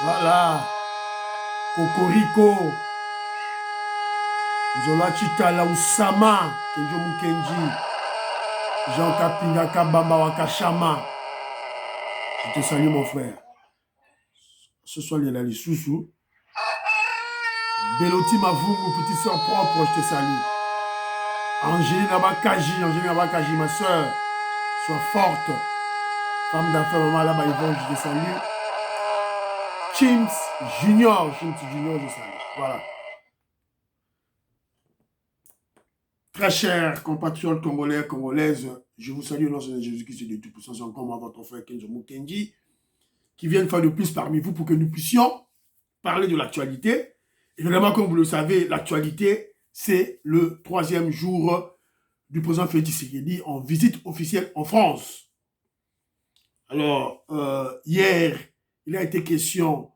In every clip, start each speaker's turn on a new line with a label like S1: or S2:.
S1: Voilà, Cocorico, Zola Chitala Usama, Kenjo Mukenji, Jean Kapinga Kabamba Wakashama. Je te salue mon frère. Ce soir, il y a la Soussou. Beloti Mavungu, petite soeur propre, je te salue. Angéline Abakaji, ma soeur, sois forte. Femme d'affaires, maman là-bas, Yvonne, je te salue. Chims Junior, je salue. Voilà. Très chers compatriotes congolais, congolaises, je vous salue au nom de Jésus-Christ de Tout-Puissant. C'est encore moi, votre frère Kenjo Mukenji, qui vient une fois de plus parmi vous pour que nous puissions parler de l'actualité. Évidemment, comme vous le savez, l'actualité, c'est le 3e jour du président Félix Tshisekedi en visite officielle en France. Alors, hier, il a été question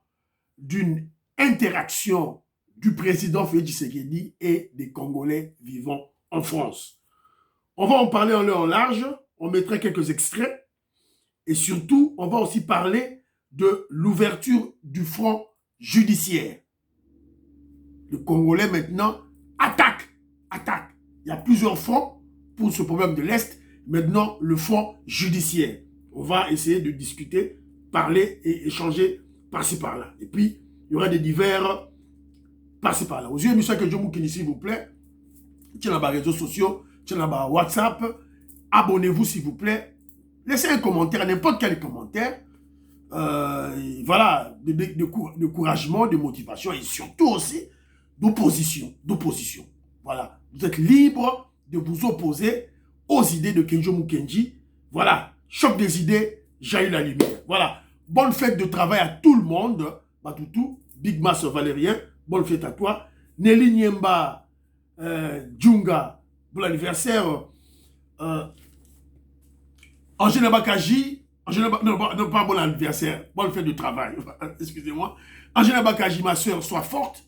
S1: d'une interaction du président Félix Tshisekedi et des Congolais vivant en France. On va en parler en long en large, on mettra quelques extraits, et surtout, on va aussi parler de l'ouverture du front judiciaire. Le Congolais maintenant attaque. Il y a plusieurs fronts pour ce problème de l'Est. Maintenant, le front judiciaire. On va essayer de discuter, parler et échanger par-ci par-là. Et puis, il y aura des divers par-ci par-là. Aux yeux de M. Kenjomoukini, s'il vous plaît, tiens dans les réseaux sociaux, tiens dans WhatsApp, abonnez-vous s'il vous plaît. Laissez un commentaire, n'importe quel commentaire. Voilà, de encouragement, de motivation et surtout aussi d'opposition. Voilà, vous êtes libre de vous opposer aux idées de Kenjo Mukenji. Voilà, choc des idées, jaillit la lumière. Voilà, bonne fête de travail à tout le monde. Batoutou, Big Mass Valérien, bonne fête à toi. Nelly Niemba, Djunga, bon anniversaire. Angèle Bakaji, non, pas bon anniversaire, bonne fête de travail. Excusez-moi. Angèle Bakaji, ma soeur, sois forte.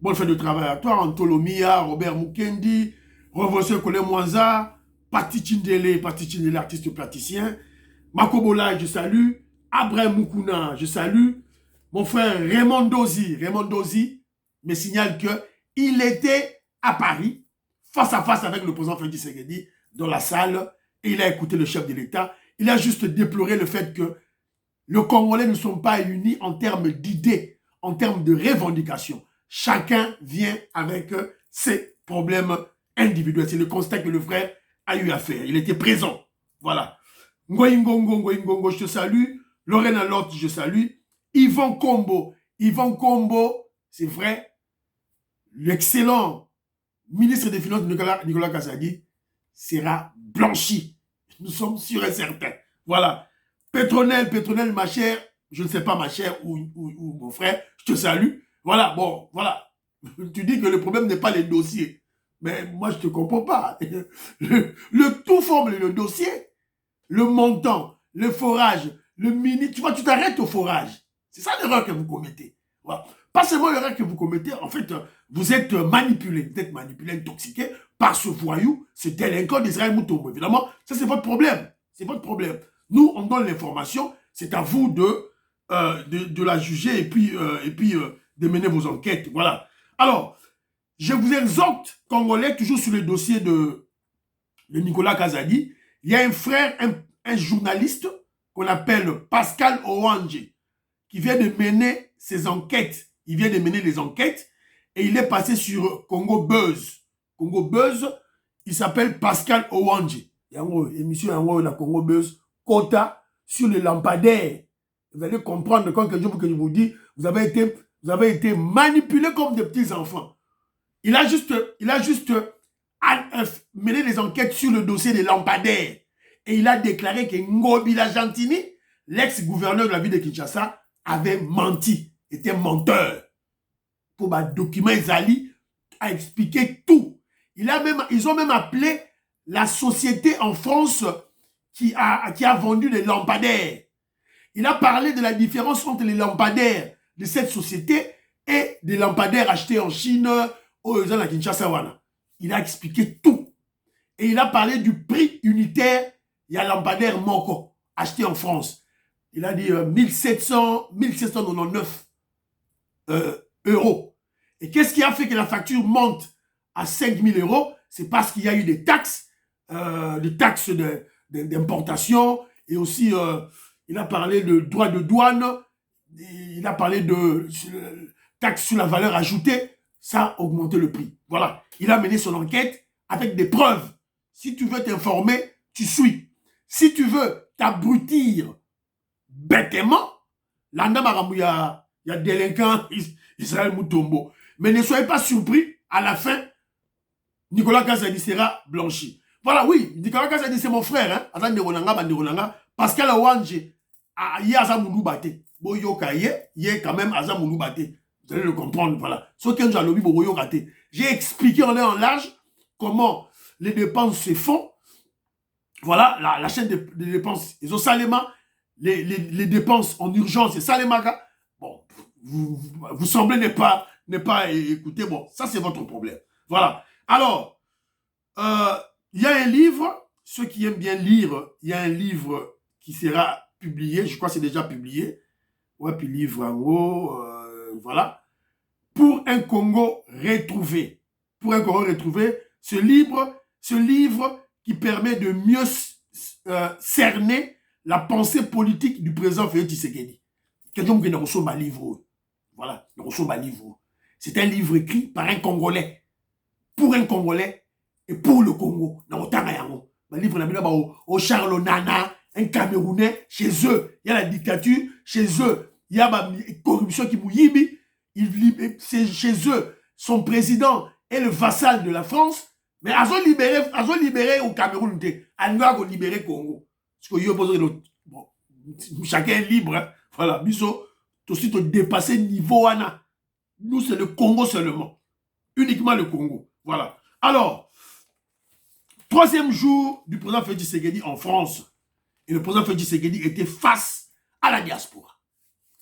S1: Bonne fête de travail à toi. Antolomia, Robert Mukendi, Revosseur Kole Mwanza, Pati Chindele, artiste plasticien. Makobola, je salue. Abraham Mukuna, je salue. Mon frère Raymond Dozi me signale qu'il était à Paris, face à face avec le président Félix Tshisekedi, dans la salle, et il a écouté le chef de l'État. Il a juste déploré le fait que les Congolais ne sont pas unis en termes d'idées, en termes de revendications. Chacun vient avec ses problèmes individuels. C'est le constat que le frère a eu à faire. Il était présent. Voilà. Ngoingongo, je te salue. Lorena Lotte, je salue. Yvan Kombo, c'est vrai, l'excellent ministre des Finances Nicolas Kazadi sera blanchi. Nous sommes sûrs et certains. Voilà. Pétronelle, ma chère, je ne sais pas ma chère ou mon frère, je te salue. Voilà, bon, voilà. Tu dis que le problème n'est pas les dossiers. Mais moi, je ne te comprends pas. Le tout forme le dossier. Le montant, le forage, le mini... Tu vois, tu t'arrêtes au forage. C'est ça l'erreur que vous commettez. Voilà. Pas seulement l'erreur que vous commettez, en fait, vous êtes manipulé. Vous êtes manipulé, intoxiqué par ce voyou, ce délinquant d'Israël Moutombo. Évidemment, ça c'est votre problème. C'est votre problème. Nous, on donne l'information. C'est à vous de la juger et puis de mener vos enquêtes. Voilà. Alors, je vous exhorte, Congolais, toujours sur le dossier de Nicolas Kazadi. Il y a un frère, un journaliste qu'on appelle Pascal Owange, qui vient de mener ses enquêtes. Il vient de mener les enquêtes et il est passé sur Congo Buzz. Congo Buzz, il s'appelle Pascal Owange. Il y a une émission la Congo Buzz, quota sur les lampadaires. Vous allez comprendre quand je vous dis, vous avez été manipulés comme des petits enfants. Il a juste mené des enquêtes sur le dossier des lampadaires. Et il a déclaré que Ngobila Gentini, l'ex-gouverneur de la ville de Kinshasa, avait menti, était menteur. Pour un document, Zali a expliqué tout. Ils ont même appelé la société en France qui a vendu les lampadaires. Il a parlé de la différence entre les lampadaires de cette société et des lampadaires achetés en Chine, aux gens à Kinshasa. Il a expliqué tout. Et il a parlé du prix unitaire, il y a lampadaire Moko, acheté en France. Il a dit 1799 euros. Et qu'est-ce qui a fait que la facture monte à 5000 euros? C'est parce qu'il y a eu des taxes d'importation, et aussi il a parlé de droits de douane, il a parlé de taxes sur la valeur ajoutée. Ça a augmenté le prix. Voilà. Il a mené son enquête avec des preuves. Si tu veux t'informer, tu suis. Si tu veux t'abrutir bêtement, là, il y a délinquant Israël Moutombo. Mais ne soyez pas surpris, à la fin, Nicolas Kazadi sera blanchi. Voilà, oui, Nicolas Kazadi, c'est mon frère. Hein? Pascal Awanje, il y a Azamoulou Baté. Boyoka, il y a quand même Azamoulou Baté. Vous allez le comprendre, voilà. J'ai expliqué en l'air en large comment les dépenses se font. Voilà, la chaîne de dépenses. Ils ont Salema, les dépenses en urgence, c'est Salemaga. Bon, vous semblez ne pas écouter. Bon, ça c'est votre problème. Voilà. Alors, il y a un livre, ceux qui aiment bien lire, il y a un livre qui sera publié, je crois que c'est déjà publié. Ouais, puis livre en haut, voilà. Pour un Congo retrouvé. Pour un Congo retrouvé, ce livre qui permet de mieux cerner la pensée politique du président Félix Tshisekedi. Quelqu'un qui a reçu un livre. Voilà, un livre. C'est un livre écrit par un Congolais. Pour un Congolais et pour le Congo. Le livre au Charles Nana, un Camerounais, chez eux. Il y a la dictature, chez eux. Il y a la corruption qui mouille. C'est chez eux. Son président est le vassal de la France. Mais ils ont libéré au Cameroun. Ils ont libéré le Congo. Parce que bon, chacun est libre. Hein. Voilà. Biso, tout de suite, dépasser le niveau. Nous, c'est le Congo seulement. Uniquement le Congo. Voilà. Alors, troisième jour du président Félix Tshisekedi en France. Et le président Félix Tshisekedi était face à la diaspora.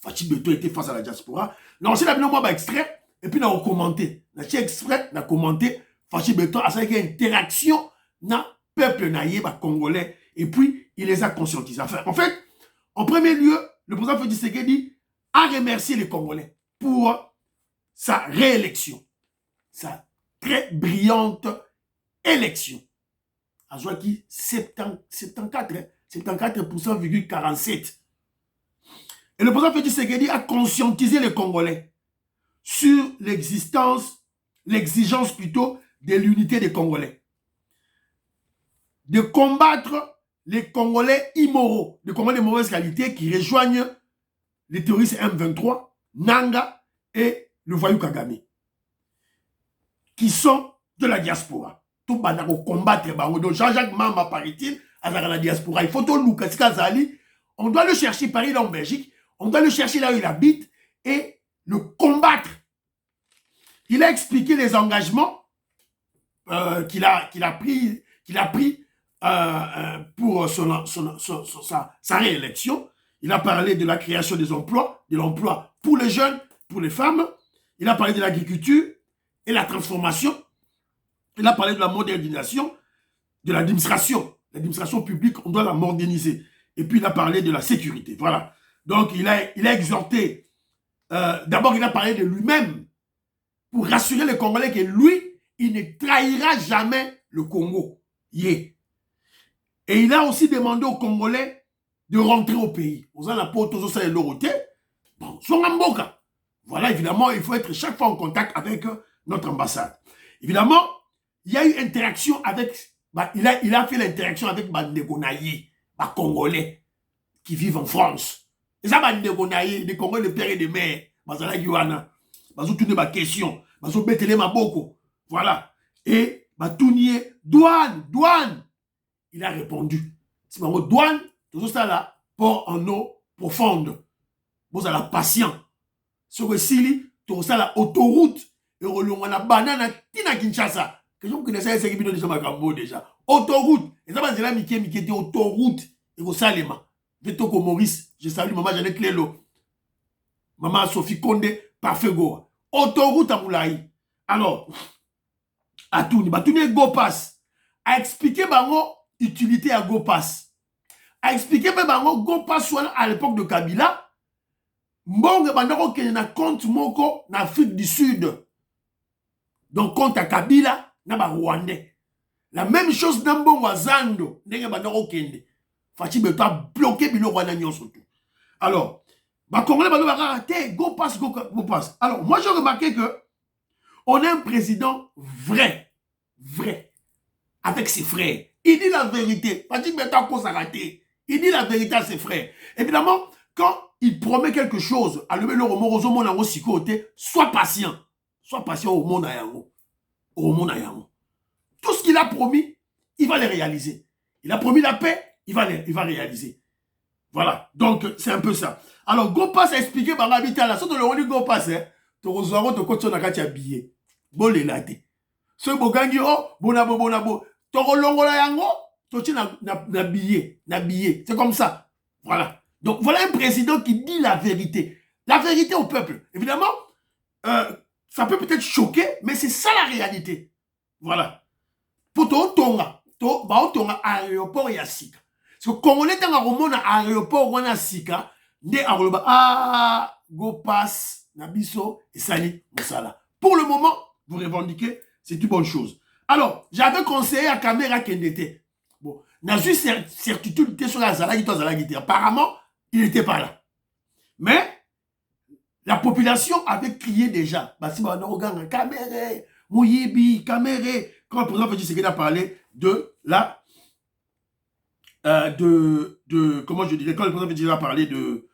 S1: Fachi Beto était face à la diaspora. Non, c'est la moi extrait. Et puis, on a commenté. On a extrait, on a commenté. Fachi Beto a fait une interaction dans le peuple naïe, congolais. Et puis, il les a conscientisés. Enfin, en fait, en premier lieu, le président Félix Tshisekedi a remercié les Congolais pour sa réélection. Sa très brillante élection. Azouaki, 74,47%. Et le président Félix Tshisekedi a conscientisé les Congolais sur l'exigence plutôt de l'unité des Congolais. De combattre les Congolais immoraux, les Congolais de mauvaise qualité qui rejoignent les terroristes M23, Nanga et le voyou Kagame, qui sont de la diaspora. Tout le monde combattre. Donc Jean-Jacques Mamba, paraît-il, à la diaspora. Il faut tout le Zali. On doit le chercher par là en Belgique. On doit le chercher là où il habite et le combattre. Il a expliqué les engagements qu'il a pris pour sa réélection. Il a parlé de la création des emplois, de l'emploi pour les jeunes, pour les femmes. Il a parlé de l'agriculture et la transformation. Il a parlé de la modernisation de l'administration. L'administration publique, on doit la moderniser. Et puis, il a parlé de la sécurité. Voilà. Donc, il a exhorté. D'abord, il a parlé de lui-même pour rassurer les Congolais que lui, il ne trahira jamais le Congo. Yeah. Et il a aussi demandé aux Congolais de rentrer au pays. Voilà, évidemment, il faut être chaque fois en contact avec notre ambassade. Évidemment, il y a eu interaction avec... il a fait l'interaction avec les Congolais qui vivent en France. Et ça, les Congolais de père et de mère, question, voilà. Et douane. Il a répondu. C'est douane, tout ça là, port en eau profonde. Vous avez la patience. Ce que si, tout ça là, autoroute, et on a banane, tina Kinshasa. Que je connaissais ce qui est déjà. Autoroute. Et ça, c'est là, Mickey était autoroute. Et au Salema. Vetoko Maurice, je salue maman Jeannette Lelo. Maman Sophie Konde, parfait go. Autoroute à Moulaï. Alors, Atouni Go Pass a expliqué bango utilité à Go Pass. a expliqué que Go Pass à l'époque de Kabila, Mbongo bandako qui na compte moko en Afrique du Sud. Donc compte à Kabila na ba Rwandais. La même chose dans Mbongo Zando, ndenge bandako kende. Fati beto a bloqué bino wana nyonso tout. Alors, ba Congolais bandako ba raté Go Pass. Alors, moi j'ai remarqué que on a un président vrai avec ses frères. Il dit la vérité. Fati beto a cause à rater. Il dit la vérité à ses frères. Évidemment, quand il promet quelque chose, à lever le romo sois patient. Sois patient au monde ayango. Au monde ayango. Tout ce qu'il a promis, il va les réaliser. Il a promis la paix, il va réaliser. Voilà. Donc, c'est un peu ça. Alors, Go Pass a expliqué par l'habitat là. Surtout le Go Pass, tu reçois ton coach sur la billet. Bon, les latés. Ce bogangi, oh, bonabo. Toro longola yango, tu na billet. C'est comme ça. Voilà. Donc, voilà un président qui dit la vérité. La vérité au peuple. Évidemment, ça peut peut-être choquer, mais c'est ça la réalité. Voilà. Pour Tonga, aéroport Yassika. Parce que Congolais, dans un aéroport Yassika, Go Pass, Nabiso, et Sali, Moussala. Pour le moment, vous revendiquez, c'est une bonne chose. Alors, j'avais conseillé à Caméra Kendete. Bon, n'a eu certitude sur la Zalagité. Apparemment, il n'était pas là. Mais la population avait crié déjà. Kamere, Mouyibi, Kamere. Quand le président Félix Tshisekedi a parlé de la. Comment je dirais, quand le président Félix a parlé de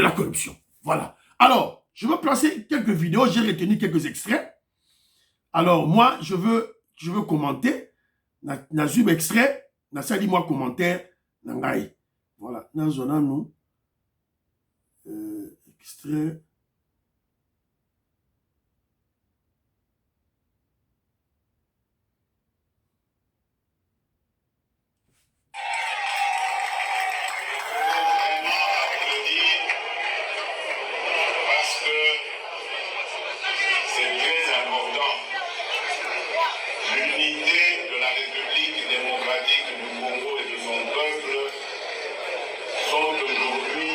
S1: la corruption. Voilà. Alors, je vais placer quelques vidéos. J'ai retenu quelques extraits. Alors, moi, je veux commenter. Nazub extrait. Nasali moi commentaire. Nangai. Voilà, dans zona nous extrait.
S2: Parce que c'est très important. L'unité de la République démocratique du Congo et de son peuple sont aujourd'hui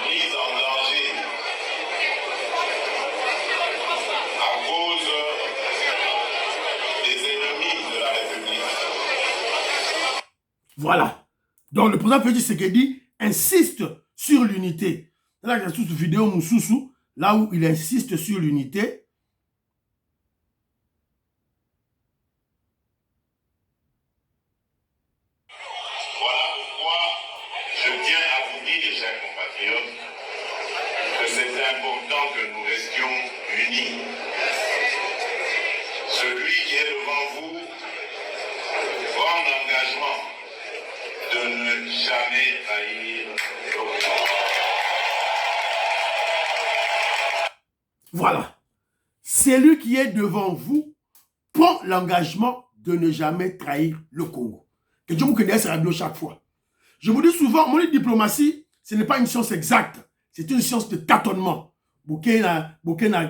S2: mises en danger à cause des ennemis de la République.
S1: Voilà. Donc le président Félix Tshisekedi insiste sur l'unité. Là, il y a toute vidéo Moussoussou, là où il insiste sur l'unité.
S2: Voilà pourquoi je tiens à vous dire, chers compatriotes, que c'est important que nous restions unis. Celui qui est devant vous prend l'engagement de ne jamais trahir l'Occident.
S1: Voilà. Celui qui est devant vous prend l'engagement de ne jamais trahir le Congo. Et je vous connais ça chaque fois. Je vous dis souvent, mon diplomatie, ce n'est pas une science exacte. C'est une science de tâtonnement. Bokena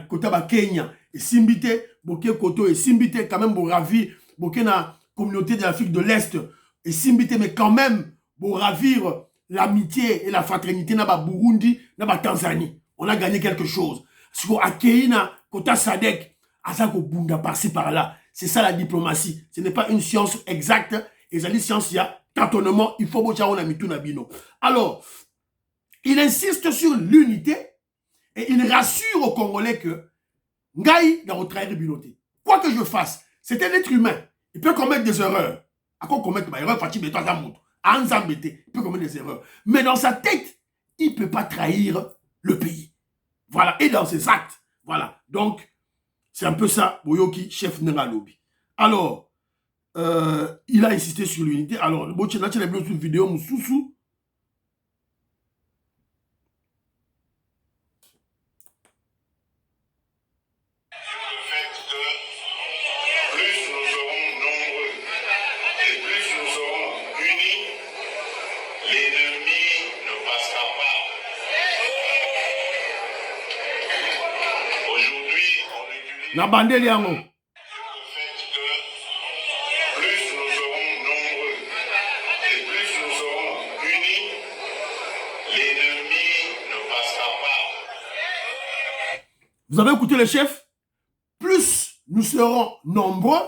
S1: Kotaba Kenya et Simbite, Boké Koto et Simbite, quand même, pour ravir, Bokena communauté de l'Afrique de l'Est et Simbite, mais quand même, pour ravir l'amitié et la fraternité dans le Burundi, dans la Tanzanie. On a gagné quelque chose. Parce qu'à Keina, Kota Sadek, Azako Bunda, par-ci par-là. C'est ça la diplomatie. Ce n'est pas une science exacte. Et ça dit science, il y a tâtonnement. Il faut que on a mis tout nabino. Alors, il insiste sur l'unité et il rassure aux Congolais que Ngai n'a retrahir l'unité. Quoi que je fasse, c'est un être humain. Il peut commettre des erreurs. À quoi commettre des erreurs, Fatih Beto Azamout. Il peut commettre des erreurs. Mais dans sa tête, il ne peut pas trahir le pays. Voilà. Et dans ses actes. Voilà. Donc, c'est un peu ça, Boyoki, chef Nengalobi. Alors, il a insisté sur l'unité. Alors, il y a une vidéo, Moussoussou. Na bandeli yango.
S2: Plus nous serons nombreux
S1: Vous avez écouté le chef? Plus nous serons nombreux,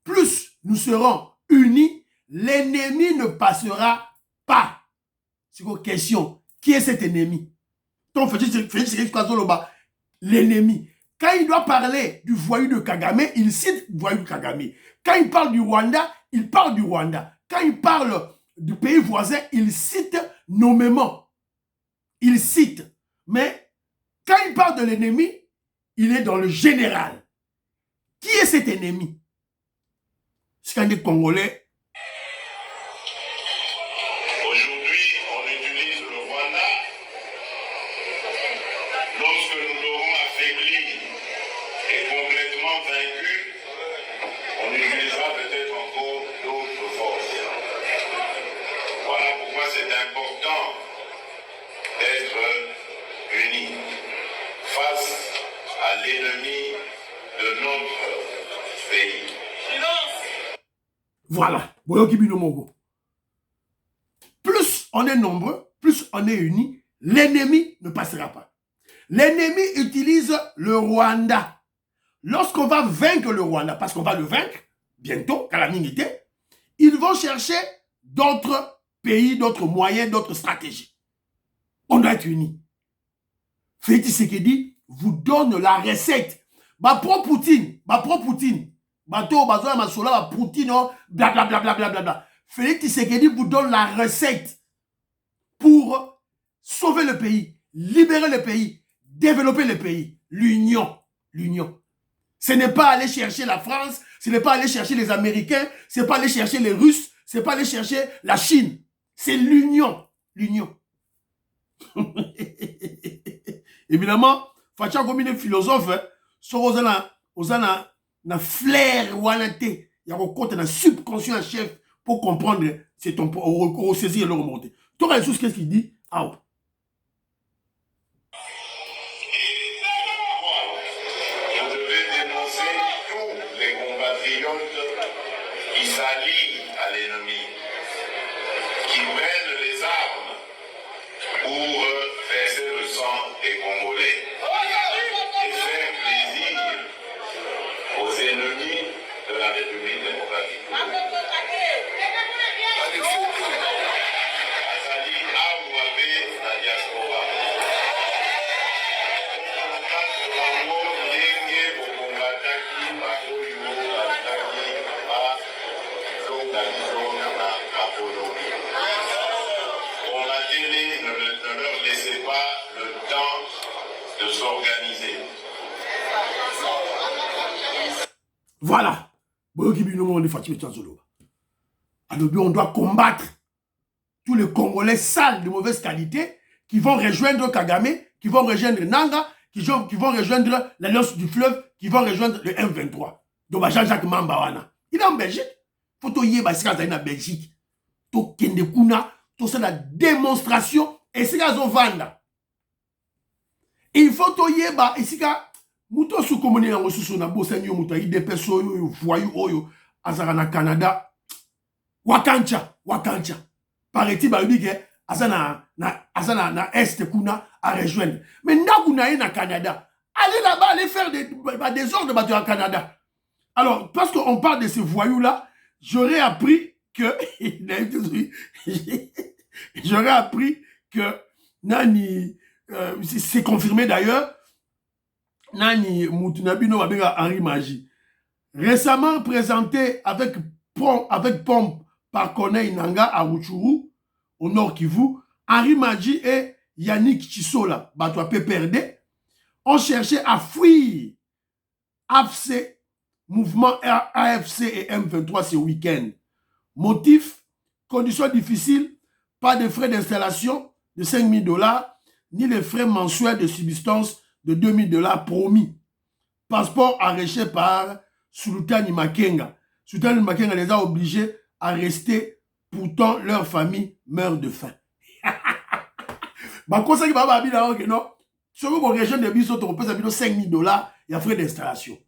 S1: plus nous serons unis, l'ennemi ne passera pas. C'est une question. Qui est cet ennemi? Donc, l'ennemi. Quand il doit parler du voyou de Kagame, il cite voyou de Kagame. Quand il parle du Rwanda, il parle du Rwanda. Quand il parle du pays voisin, il cite nommément. Il cite. Mais quand il parle de l'ennemi, il est dans le général. Qui est cet ennemi? C'est quand des Congolais.
S2: Aujourd'hui, on utilise le Rwanda. Lorsque nous l'aurons affaibli et complètement vaincu, on utilisera peut-être encore d'autres forces. Voilà pourquoi c'est important d'être unis face à l'ennemi de notre pays.
S1: Voilà. Plus on est nombreux, plus on est unis, l'ennemi ne passera pas. L'ennemi utilise le Rwanda. Lorsqu'on va vaincre le Rwanda, parce qu'on va le vaincre, bientôt, à la minute, ils vont chercher d'autres pays, d'autres moyens, d'autres stratégies. On doit être unis. Félix Tshisekedi vous donne la recette. Pro-Poutine. Bateau, Bazoa, Masola, Poutine, blablabla. Félix Tshisekedi vous donne la recette pour sauver le pays, libérer le pays, développer le pays. L'union. Ce n'est pas aller chercher la France, ce n'est pas aller chercher les Américains, ce n'est pas aller chercher les Russes, ce n'est pas aller chercher la Chine. C'est l'union. Évidemment, Facha comme une philosophe, na flair wanate, il y a un côté na subconscient chef pour comprendre c'est ton pour saisir le remonter. Tu vois qu'est-ce qu'il dit? Ah.
S2: Je devais dénoncer tous les compatriotes qui s'allient à l'ennemi, qui prennent les armes pour verser le sang des Congolais et faire plaisir aux ennemis de la République démocratique. Azali Aouabe, la diaspora. On la télé ne leur laissait pas le temps de s'organiser.
S1: Voilà. Alors, on doit combattre tous les Congolais sales de mauvaise qualité qui vont rejoindre Kagame, qui vont rejoindre Nanga, qui vont rejoindre l'Alliance du Fleuve, qui vont rejoindre le M23. Donc, Jean-Jacques Mambawana. Il est en Belgique. Faut que y ait en Belgique. To kende kuna, to c'est la démonstration et c'est la vanda. Il faut que y ait ici muto su komoni na mosusu na bosenyo muto yi depeso yo voyou oyo azara na Canada wakancha paraît-il ba lui que azana na est kuna à rejoindre mais ndaku na na Canada allez là-bas aller faire des ordres de au Canada. Alors parce qu'on parle de ces voyous là, j'aurais appris que Nani c'est confirmé d'ailleurs. Nani Moutunabino Mabega Henri Magie. Récemment présenté avec pompe par Corneille Nanga à Rutshuru, au Nord Kivu, Henri Magie et Yannick Chisola, Batwa PPRD, ont cherché à fuir AFC, mouvement AFC et M23 ce week-end. Motif, conditions difficiles, pas de frais d'installation de $5,000, ni les frais mensuels de subsistance de $2,000 promis. Passeport arraché par Sultani Makenga. Sultani Makenga les a obligés à rester, pourtant leur famille meurt de faim. Bah, conseil va pas bien que non. Sur mon région de Biso, on peut avoir $5,000, il y a frais d'installation.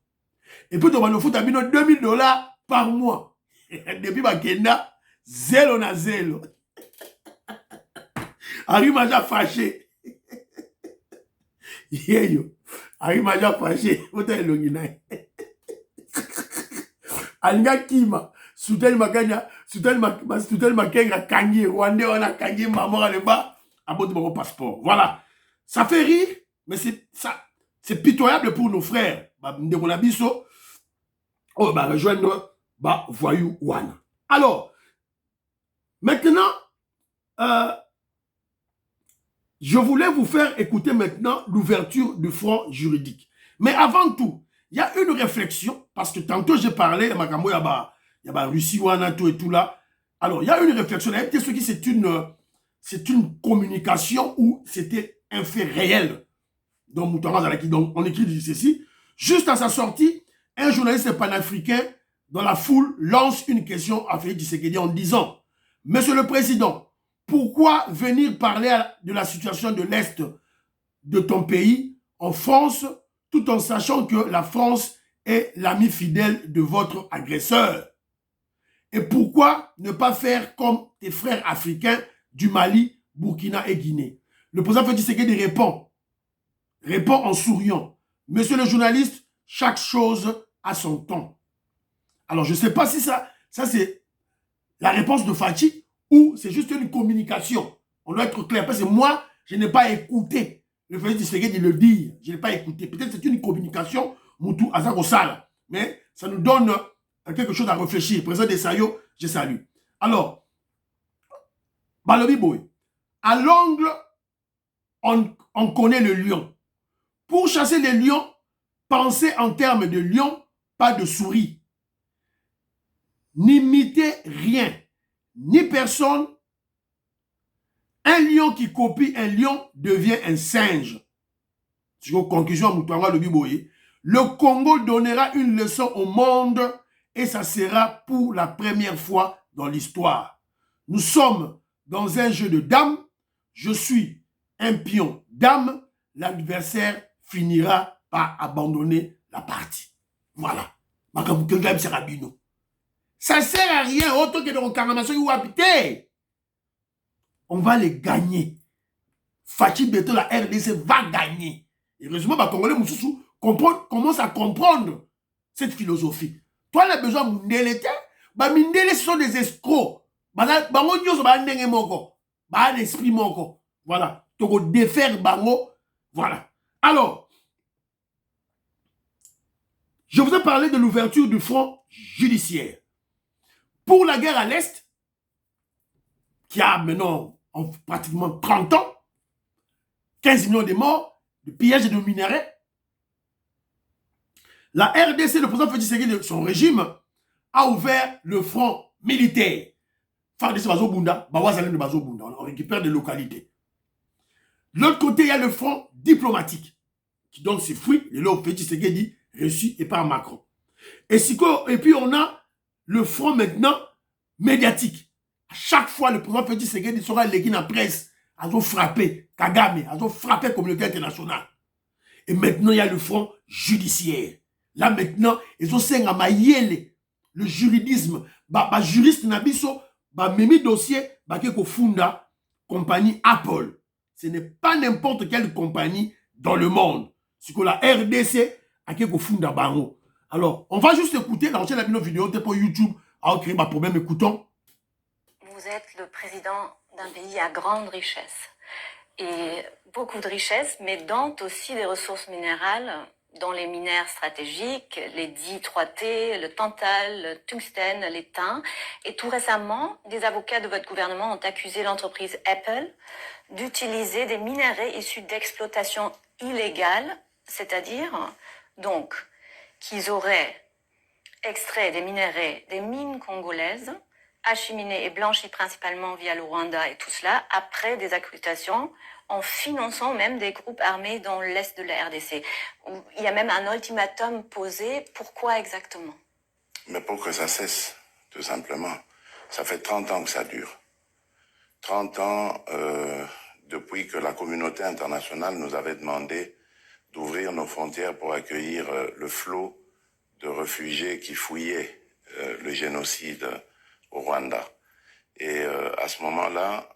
S1: Et puis, on va nous foutre $2,000 par mois. Depuis Makenda, zéro na zéro. Arrive à fâché. Yeyo. Arimaja fâché, ota elongina. Alinga kima, Soutel Makanya, Soutel Makenga Kangi, Rwandais, on a Kangi, maman à l'eba, abonne mon passeport. Voilà. Ça fait rire, mais c'est pitoyable pour nos frères. Ndekonabiso, oh, bah, rejoindre, bah, voyou, Wana. Alors, maintenant, je voulais vous faire écouter maintenant l'ouverture du front juridique. Mais avant tout, il y a une réflexion, parce que tantôt j'ai parlé, il y a Russie, Wanato et tout là. Alors, il y a une réflexion. C'est une communication où c'était un fait réel. Donc, on écrit ceci. Juste à sa sortie, un journaliste panafricain dans la foule lance une question à Félix Tshisekedi en disant « Monsieur le Président, pourquoi venir parler de la situation de l'Est de ton pays en France tout en sachant que la France est l'ami fidèle de votre agresseur? Et pourquoi ne pas faire comme tes frères africains du Mali, Burkina et Guinée? » Le président Félix Tshisekedi répond en souriant. Monsieur le journaliste, chaque chose a son temps. Alors, je ne sais pas si ça c'est la réponse de Fachi ou c'est juste une communication. On doit être clair. Parce que moi, je n'ai pas écouté le Félix Tshisekedi le dire. Je n'ai pas écouté. Peut-être c'est une communication, Moutou Azarosala. Mais ça nous donne quelque chose à réfléchir. Président Desailly, je salue. Alors, Balobi Boy, à l'angle, on connaît le lion. Pour chasser les lions, pensez en termes de lion, pas de souris. N'imitez rien, ni personne. Un lion qui copie un lion devient un singe. C'est une conclusion à le Congo donnera une leçon au monde et ça sera pour la première fois dans l'histoire. Nous sommes dans un jeu de dames. Je suis un pion dame. L'adversaire finira par abandonner la partie. Voilà. Ça sert à rien autre que de recaramation ou habiter. On va les gagner. Fachi Beto, la RDC va gagner. Et heureusement, les Congolais Moussoussou commencent à comprendre cette philosophie. Toi, tu as besoin de Mindele. Mindele, ce sont des escrocs. Bango nyoso ba ndenge moko. Ba l'esprit moko. Voilà. Tu vas défaire Bango. Voilà. Alors, je vous ai parlé de l'ouverture du front judiciaire. Pour la guerre à l'Est, qui a maintenant pratiquement 30 ans, 15 millions de morts, de pillage et de minerais, la RDC, le président Félix Tshisekedi de son régime, a ouvert le front militaire. FARDC Bazobunda, Bawazalem de Bazobunda, on récupère des localités. De l'autre côté, il y a le front diplomatique qui donne ses fruits, et là, Félix Tshisekedi reçu et par Macron. Et puis on a le front maintenant médiatique. À chaque fois, le président Félix Tshisekedi sera légué dans la presse. Ils ont frappé Kagame, ils ont frappé la communauté internationale. Et maintenant, il y a le front judiciaire. Là, maintenant, ils ont fait un maïele, le juridisme. Juriste Nabiso, memi dossier, ko funda, compagnie Apple. Ce n'est pas n'importe quelle compagnie dans le monde. C'est que la RDC a ko funda bango. Alors, on va juste écouter, là, on tient la vidéo pour YouTube, à créer ma problème, écoutons.
S3: Vous êtes le président d'un pays à grande richesse. Et beaucoup de richesses, mais dont aussi des ressources minérales, dont les minères stratégiques, les dits 3T, le tantal, le tungstène, les thym. Et tout récemment, des avocats de votre gouvernement ont accusé l'entreprise Apple d'utiliser des minerais issus d'exploitation illégale, c'est-à-dire donc qu'ils auraient extrait des minerais des mines congolaises, acheminés et blanchis principalement via le Rwanda et tout cela, après des accusations, en finançant même des groupes armés dans l'est de la RDC. Il y a même un ultimatum posé. Pourquoi exactement?
S2: Mais pour que ça cesse, tout simplement. Ça fait 30 ans que ça dure. 30 ans depuis que la communauté internationale nous avait demandé d'ouvrir nos frontières pour accueillir le flot de réfugiés qui fouillaient le génocide au Rwanda. Et à ce moment-là,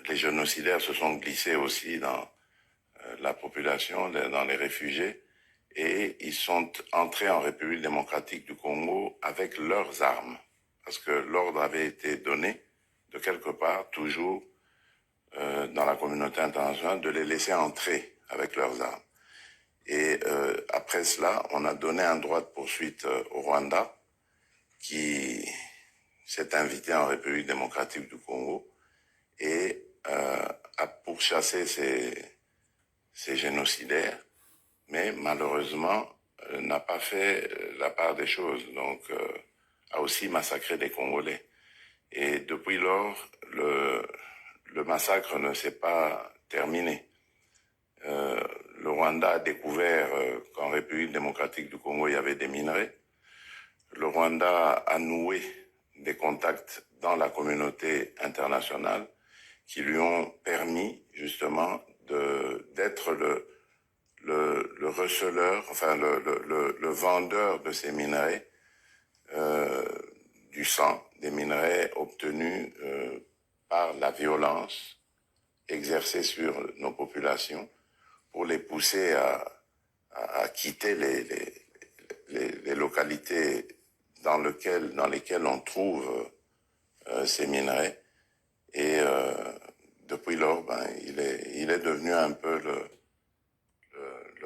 S2: les génocidaires se sont glissés aussi dans la population, dans les réfugiés, et ils sont entrés en République démocratique du Congo avec leurs armes. Parce que l'ordre avait été donné, de quelque part, toujours dans la communauté internationale, de les laisser entrer avec leurs armes. Et après cela, on a donné un droit de poursuite au Rwanda, qui s'est invité en République démocratique du Congo et a pourchassé ces génocidaires, mais malheureusement n'a pas fait la part des choses, donc a aussi massacré des Congolais. Et depuis lors, le massacre ne s'est pas terminé. Le Rwanda a découvert qu'en République démocratique du Congo, il y avait des minerais. Le Rwanda a noué des contacts dans la communauté internationale qui lui ont permis justement d'être le receleur, enfin le vendeur de ces minerais, du sang, des minerais obtenus par la violence exercée sur nos populations pour les pousser à quitter les localités dans lesquelles on trouve ces minerais. Et depuis lors, il est devenu un peu le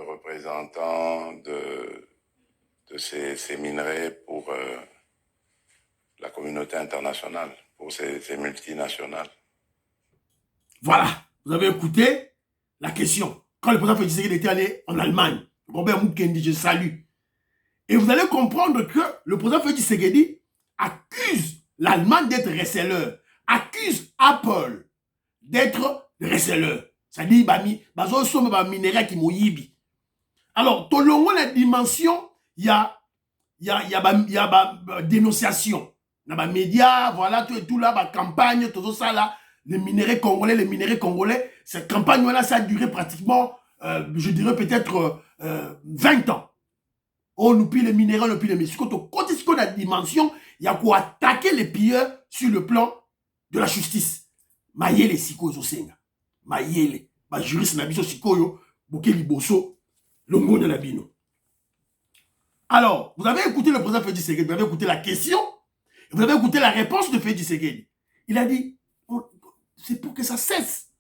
S2: représentant de ces minerais pour la communauté internationale, pour ces multinationales.
S1: Voilà, vous avez écouté la question. Quand le président Félix Tshisekedi était allé en Allemagne, Robert Mukendi, je salue. Et vous allez comprendre que le président Félix Tshisekedi accuse l'Allemagne d'être receleur, accuse Apple d'être receleur. C'est-à-dire, bazo somme ba minerai qui moyibi. Alors, tout le long la dimension, il y a dénonciation. Dans les médias, voilà, tout là, la campagne, tout ça là, les minerais congolais, cette campagne-là, ça a duré pratiquement, je dirais peut-être 20 ans. On nous pille les minerais, on nous pille les minerais. Quand on a la dimension, il y a quoi attaquer les pilleurs sur le plan de la justice. Maïele siko zosenga. Maïele. Ba juriste na biso sikoyo, boke liboso, longo de la bino. Alors, vous avez écouté le président Félix Tshisekedi, vous avez écouté la question, et vous avez écouté la réponse de Félix Tshisekedi. Il a dit, c'est pour que ça cesse.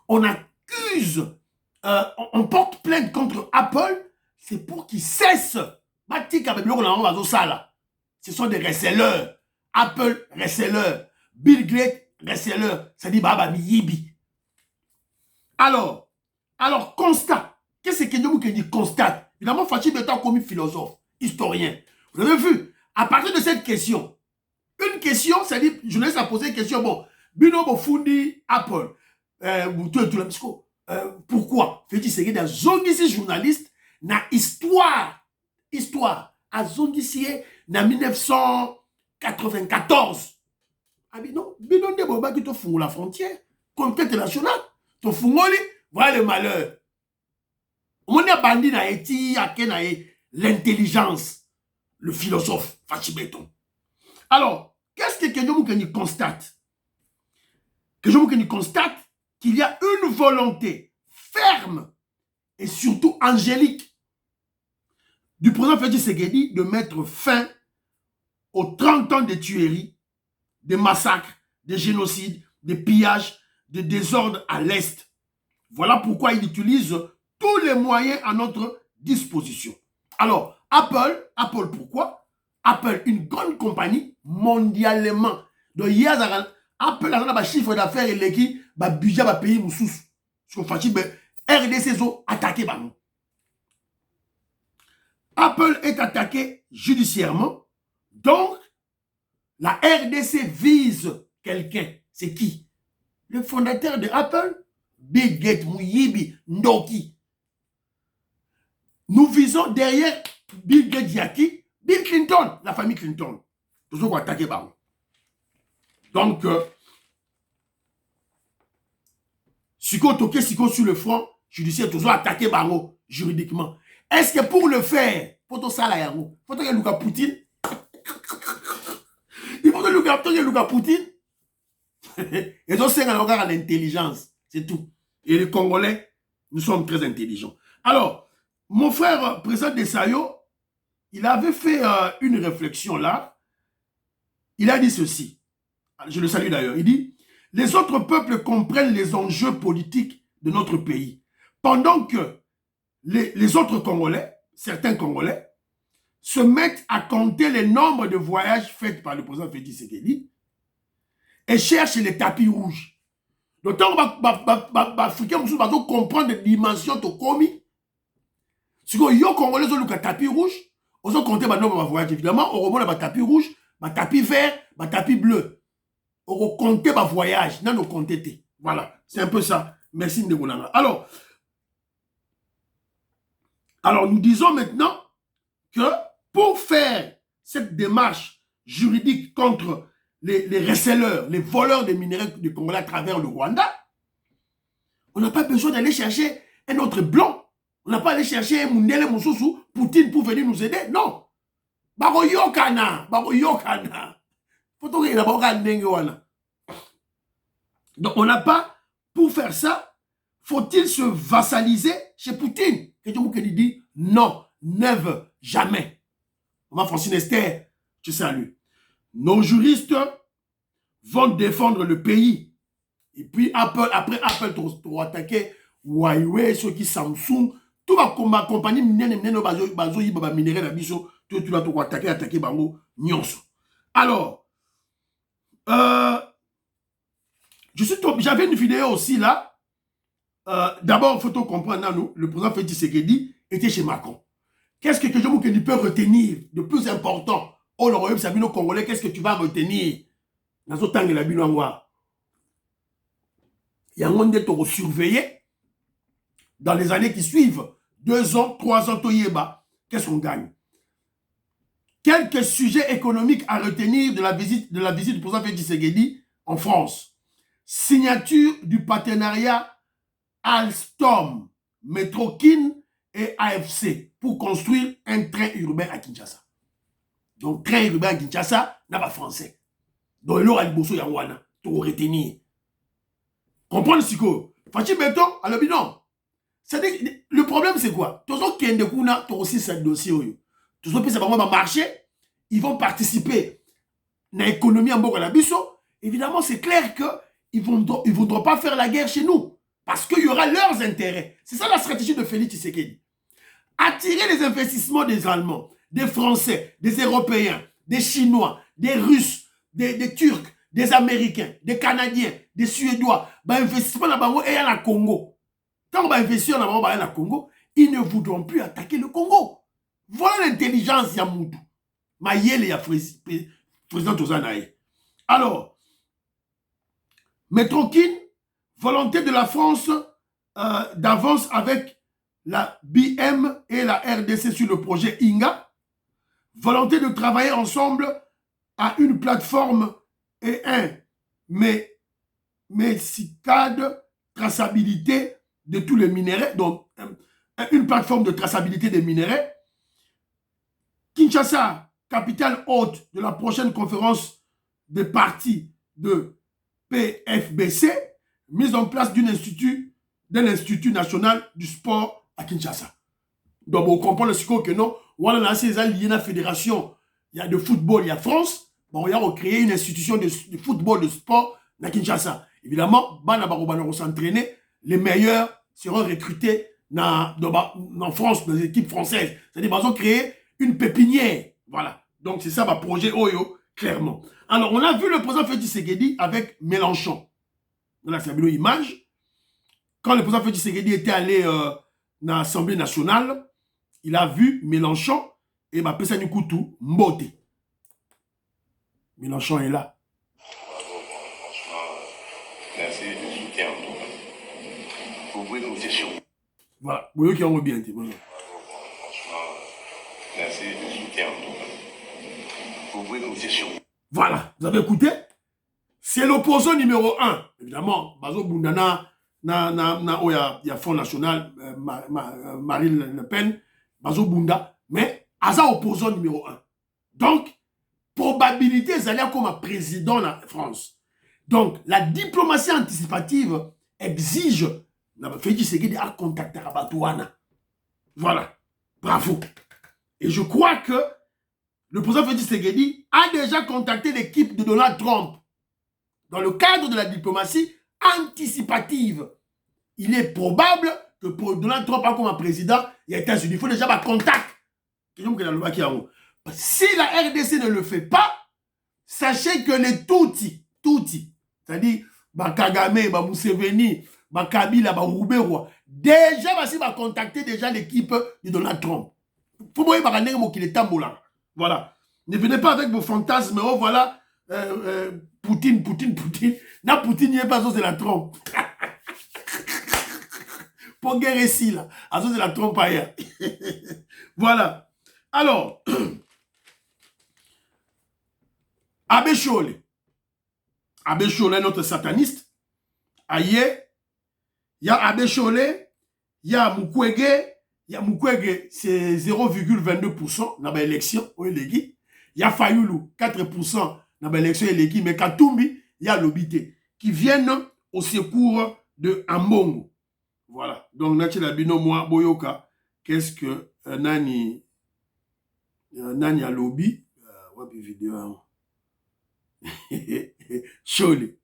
S1: On accuse, on porte plainte contre Apple, c'est pour qu'il cesse. Ce sont des receleurs. Apple, receleur. Bill Gates, receleur. Ça dit Baba Miyibi. Alors, constat. Qu'est-ce que nous dit constate? Évidemment, Fachi Beta comme philosophe, historien. Vous avez vu, à partir de cette question, une question, c'est-à-dire, je laisse à poser une question, bon, Bino Bofundi, Apple, pourquoi? Félix Tshisekedi a zongisi journaliste, na histoire, a zongisi na 1994. Ah mais non, Bino de Boba qui te fout la frontière, comité international, te fout voilà le malheur. On a bandit na eti l'intelligence, le philosophe Fachi Beton. Alors, qu'est-ce que Kenyomu constate? Kenyomu constate qu'il y a une volonté ferme et surtout angélique du président Félix Tshisekedi de mettre fin aux 30 ans de tueries, de massacres, de génocides, de pillages, de désordres à l'Est. Voilà pourquoi il utilise tous les moyens à notre disposition. Alors, Apple pourquoi? Apple, une grande compagnie mondialement. Donc, il y a Apple a un chiffre d'affaires et qui va budget va payer Moussous. Parce que RDC ont attaqué. Apple est attaqué judiciairement. Donc, la RDC vise quelqu'un. C'est qui? Le fondateur de Apple, Bill Gates, Muyibi, Ndoki. Nous visons derrière Bill Gates Yaki, Bill Clinton, la famille Clinton. Toujours attaqué par eux. Donc, Siko Toké, Siko sur le front judiciaire, toujours attaqué par eux juridiquement. Est-ce que pour le faire, il faut que ça aille, il faut que Luka Poutine, il faut que Luka Poutine, et donc c'est encore à l'intelligence, c'est tout. Et les Congolais, Nous sommes très intelligents. Alors, mon frère, président Desailly, il avait fait une réflexion là. Il a dit ceci. Je le salue d'ailleurs. Il dit, les autres peuples comprennent les enjeux politiques de notre pays. Pendant que les autres Congolais, certains Congolais, se mettent à compter les nombres de voyages faits par le président Félix Tshisekedi et cherchent les tapis rouges. Donc, tant que les Africains comprendre les dimensions de commis, si les Congolais ont le tapis rouge, ils ont compté le nombre de voyages. Évidemment, on remonte le tapis rouge, le tapis vert, le tapis bleu. On compte les voyages, non, on compte. Voilà, c'est un peu ça. Merci Ndegolanga. Alors, nous disons maintenant que pour faire cette démarche juridique contre les receleurs, les voleurs de minerais du Congolais à travers le Rwanda, on n'a pas besoin d'aller chercher un autre blanc. On n'a pas allé chercher un Mundele Moussousou, Poutine pour venir nous aider. Non. Baro Yokana. Donc on n'a pas, pour faire ça, faut-il se vassaliser chez Poutine? Que Dieu dit non, never, jamais. Maman Francine Esther, je salue. Nos juristes vont défendre le pays. Et puis après Apple pour attaquer Huawei, ceux qui Samsung, tout va comme ma compagnie minérale d'Abisso, tout va attaquer Bango Nyonso. Alors, j'avais une vidéo aussi là. D'abord, il faut comprendre, nous, le président Félix Tshisekedi était chez Macron. Qu'est-ce que je peut retenir de plus important? Oh, le royaume Sabino Congolais, qu'est-ce que tu vas retenir? Dans ce temps, il a bien noir. Il y a un monde de surveiller dans les années qui suivent. 2 ans, 3 ans, Toyeba. Qu'est-ce qu'on gagne? Quelques sujets économiques à retenir de la visite du président Félix Tshisekedi en France. Signature du partenariat Alstom, Metrokin et AFC pour construire un train urbain à Kinshasa. Donc, train urbain à Kinshasa, n'a pas français. Donc, il y aura des Yawana, pour retenir. Comprendre ce que Fachi Beton, alors non. C'est-à-dire, le problème, c'est quoi? Tous ceux qui ont aussi ce dossier, tous ceux qui vont marcher, ils vont participer dans l'économie en Bokalabiso. Évidemment, c'est clair qu'ils ne voudront pas faire la guerre chez nous. Parce qu'il y aura leurs intérêts. C'est ça la stratégie de Félix Tshisekedi. Attirer les investissements des Allemands, des Français, des Européens, des Chinois, des Russes, des Turcs, des Américains, des Canadiens, des Suédois, investissement dans le Congo. Quand on va investir dans le Congo, ils ne voudront plus attaquer le Congo. Voilà l'intelligence Yamoudou. Mayele ya président Tozanaï. Alors, Metrokin, volonté de la France d'avance avec la BM et la RDC sur le projet INGA. Volonté de travailler ensemble à une plateforme et un MESICAD, traçabilité de tous les minéraux. Donc, une plateforme de traçabilité des minéraux. Kinshasa, capitale hôte de la prochaine conférence des partis de PFBC, mise en place d'un institut national du sport à Kinshasa. Donc, on comprend le psycho que non, voilà, c'est la fédération, il y a de football, il y a France, bon, il y a recréé une institution de football, de sport à Kinshasa. Évidemment, on s'entraîner, les meilleurs seront recrutés en France, dans les équipes françaises. C'est-à-dire, ils ont créé une pépinière. Voilà. Donc, c'est ça, ma projet Oyo, clairement. Alors, on a vu le président Félix Tshisekedi avec Mélenchon. Dans la image. Quand le président Félix Tshisekedi était allé dans l'Assemblée nationale, il a vu Mélenchon et il m'a appelé ça du couteau, Mbote. Mélenchon est là.
S2: Merci du soutien. Vous pouvez compter sur moi.
S1: Voilà, vous voyez qui ont bien été.
S2: Franchement, merci du soutien. Vous pouvez compter sur moi.
S1: Voilà, vous avez écouté? C'est l'opposant numéro 1. Évidemment, Bazo Boundana, il y a Front National, Marine Le Pen, Bazo Bounda, mais Aza opposant numéro 1. Donc, probabilité, d'aller comme président de la France. Donc, la diplomatie anticipative exige Félix Tshisekedi a contacté Rabatouana. Voilà. Bravo. Et je crois que le président Félix Tshisekedi a déjà contacté l'équipe de Donald Trump dans le cadre de la diplomatie anticipative. Il est probable que pour Donald Trump, comme un président, il y a États-Unis, il faut déjà avoir contact. Si la RDC ne le fait pas, sachez que les Tutsi, c'est-à-dire Kagame, Museveni, Kabila, Rouberois, déjà, si va contacter déjà l'équipe de Donald Trump. Faut qu'il est tamboula. Voilà. Ne venez pas avec vos fantasmes. Oh, voilà. Poutine. Na Poutine, il n'y a pas c'est la Trump. Pour guerre ici, là. C'est la Trump ailleurs. Voilà. Alors, Abbé Cholé, notre sataniste, aïe, il y a Abbé Cholé, il y a Mukwege, c'est 0,22% dans l'élection, il y a Fayoulou, 4% dans l'élection, mais Katumbi, il y a Lobité, qui viennent au secours de Ambongo. Voilà. Donc, Natchela Bino, moi, Boyoka, qu'est-ce que Nani a lobby, vidéo, Cholé.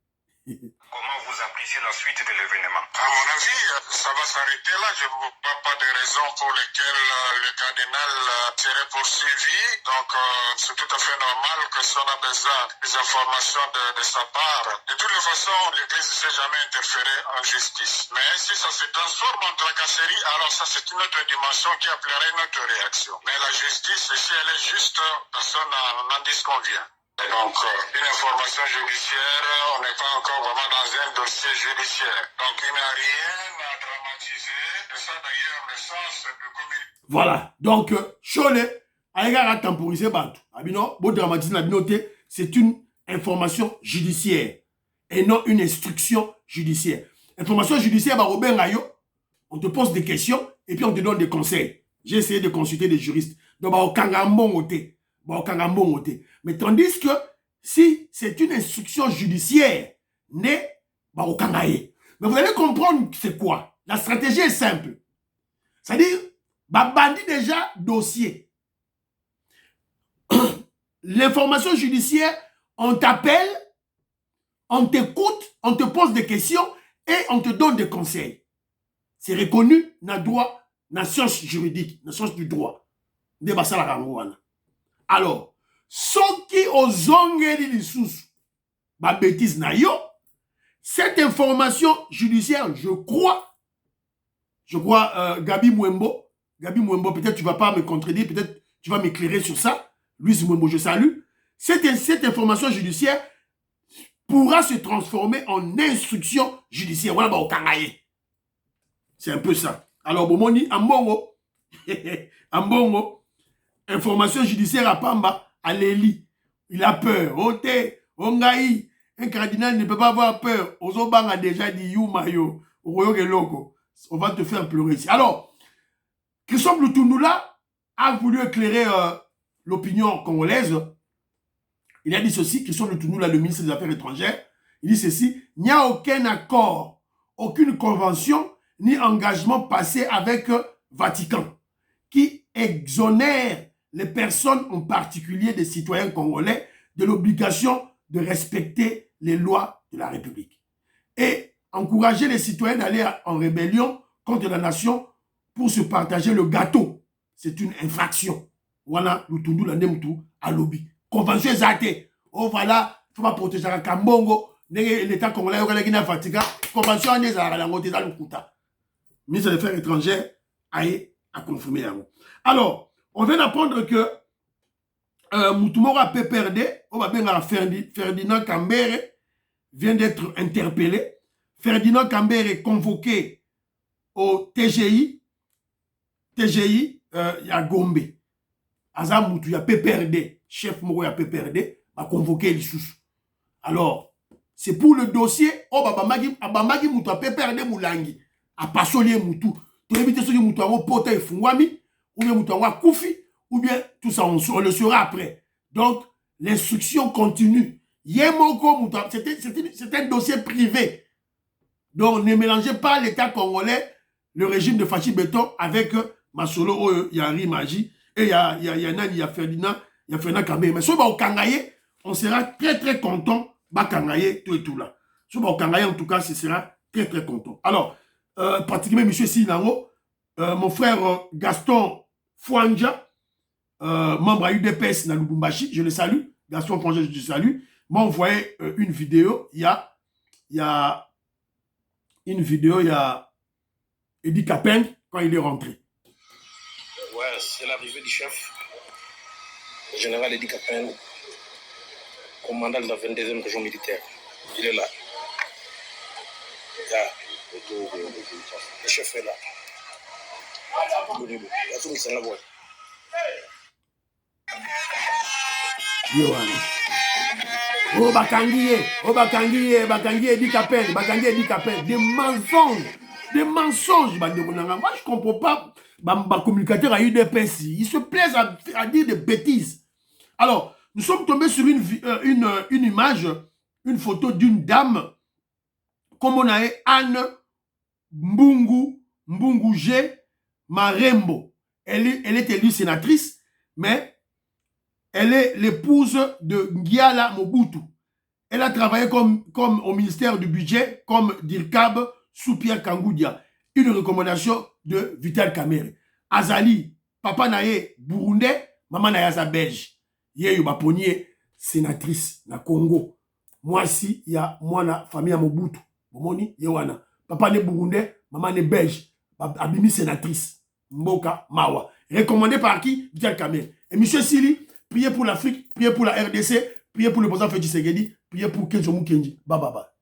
S4: Comment vous appréciez la suite de l'événement? À mon avis, ça va s'arrêter là. Je ne vois pas de raisons pour lesquelles le cardinal serait poursuivi. Donc, c'est tout à fait normal que si on a besoin des informations de sa part. De toutes les façons, l'Église ne s'est jamais interférée en justice. Mais si ça se transforme en tracasserie, alors ça, c'est une autre dimension qui appellerait une autre réaction. Mais la justice, si elle est juste, personne n'en disconvient. Donc, une information judiciaire, on n'est pas encore vraiment dans un dossier judiciaire. Donc, il n'y a rien à dramatiser. C'est ça d'ailleurs le sens du communiqué.
S1: Voilà. Donc, Cholé, a temporisé Batou. Abino, beau dramatisme, c'est une information judiciaire et non une instruction judiciaire. Information judiciaire, on te pose des questions et puis on te donne des conseils. J'ai essayé de consulter des juristes. Donc, mais tandis que si c'est une instruction judiciaire, mais vous allez comprendre c'est quoi. La stratégie est simple. C'est-à-dire, bandit déjà dossier. L'information judiciaire, on t'appelle, on t'écoute, on te pose des questions et on te donne des conseils. C'est reconnu dans le droit, dans la science juridique, dans la science du droit. Alors, ceux qui ont ongeli les sous, bêtise na yo, cette information judiciaire, je crois, Gabi Mwembo, peut-être tu ne vas pas me contredire, peut-être tu vas m'éclairer sur ça. Louise Mwembo, je salue. Cette information judiciaire pourra se transformer en instruction judiciaire. Voilà, c'est un peu ça. Alors, Bomoni, Ambongo, information judiciaire à Pamba, à Léli. Il a peur. Ote, Ongaï. Un cardinal ne peut pas avoir peur. Ozobang a déjà dit Yumayo. On va te faire pleurer ici. Alors, Christophe Lutunula a voulu éclairer l'opinion congolaise. Il a dit ceci, Christophe Lutunula, le ministre des Affaires étrangères, il dit ceci, il n'y a aucun accord, aucune convention, ni engagement passé avec Vatican, qui exonère les personnes, en particulier des citoyens congolais, de l'obligation de respecter les lois de la République. Et encourager les citoyens d'aller en rébellion contre la nation pour se partager le gâteau. C'est une infraction. Voilà, Lutundu la Nemtu à lobby. Convention exacte. Oh voilà, il faut pas protéger la Kambongo. L'État congolais, il y a Vatican. Convention en est à la montée dans le Kouta. Ministre des Affaires étrangères a confirmé. Alors, on vient d'apprendre que Moutoumora PPRD, Ferdinand Kambere, vient d'être interpellé. Ferdinand Kambere est convoqué au TGI. TGI, il y a Gombe. Azamoutou, il y a PPRD. Chef Moro, il y a PPRD, va convoquer les sous. Alors, c'est pour le dossier, Abamagi Moutou, PPRD Moulangi, a Passolier Moutou. Tu évites ce que Moutou a poté et Fouami, ou bien Moutou a Koufi, ou bien tout ça, on le saura après. Donc, l'instruction continue. Yemoko Moutou, c'est un dossier privé. Donc, ne mélangez pas l'État congolais, le régime de Fachi Beton avec Masolo, il y a Henri Magie, et il y a Nani, il y a Ferdinand Kabé. Mais si on va au Kangaye, on sera très très content, Kangaye, tout et tout là. Si on va au Kangaye, en tout cas, ce sera très très content. Alors, pratiquement, M. Sinango, mon frère Gaston Fouanja, membre à UDPS dans Lubumbashi, je le salue. Gaston Fouanja, je le salue. M'a envoyé une vidéo, il y a une vidéo, il y a Eddie Capeng quand il est rentré.
S5: Ouais, c'est l'arrivée du chef, le général Eddie Capeng, commandant de la 22e région militaire. Il est là. Le chef est là.
S1: Oh bakangi Eddie Capeng, des mensonges, moi je comprends pas. Communicateur à UDPS, ils se plaisent à dire des bêtises. Alors, nous sommes tombés sur une image, une photo d'une dame, comme on a Anne Mbungu G. Marembo. Elle est élue sénatrice, mais elle est l'épouse de Ngiala Mobutu. Elle a travaillé comme au ministère du budget, comme Dirkab Soupia Kangoudia. Une recommandation de Vital Kamerhe. Azali, papa naye burundais, maman naye aza belge. Yé yobaponier sénatrice na Congo. Moi si y a moi na famille à Mobutu. Bomoni yewana. Papa ne burundais, maman ne belge. Abimi sénatrice. Mboka Mawa. Recommandé par qui? Vital Kamerhe. Et monsieur Sili, priez pour l'Afrique, priez pour la RDC, priez pour le président Félix Tshisekedi, priez pour Kenzo Mukendi. Baba.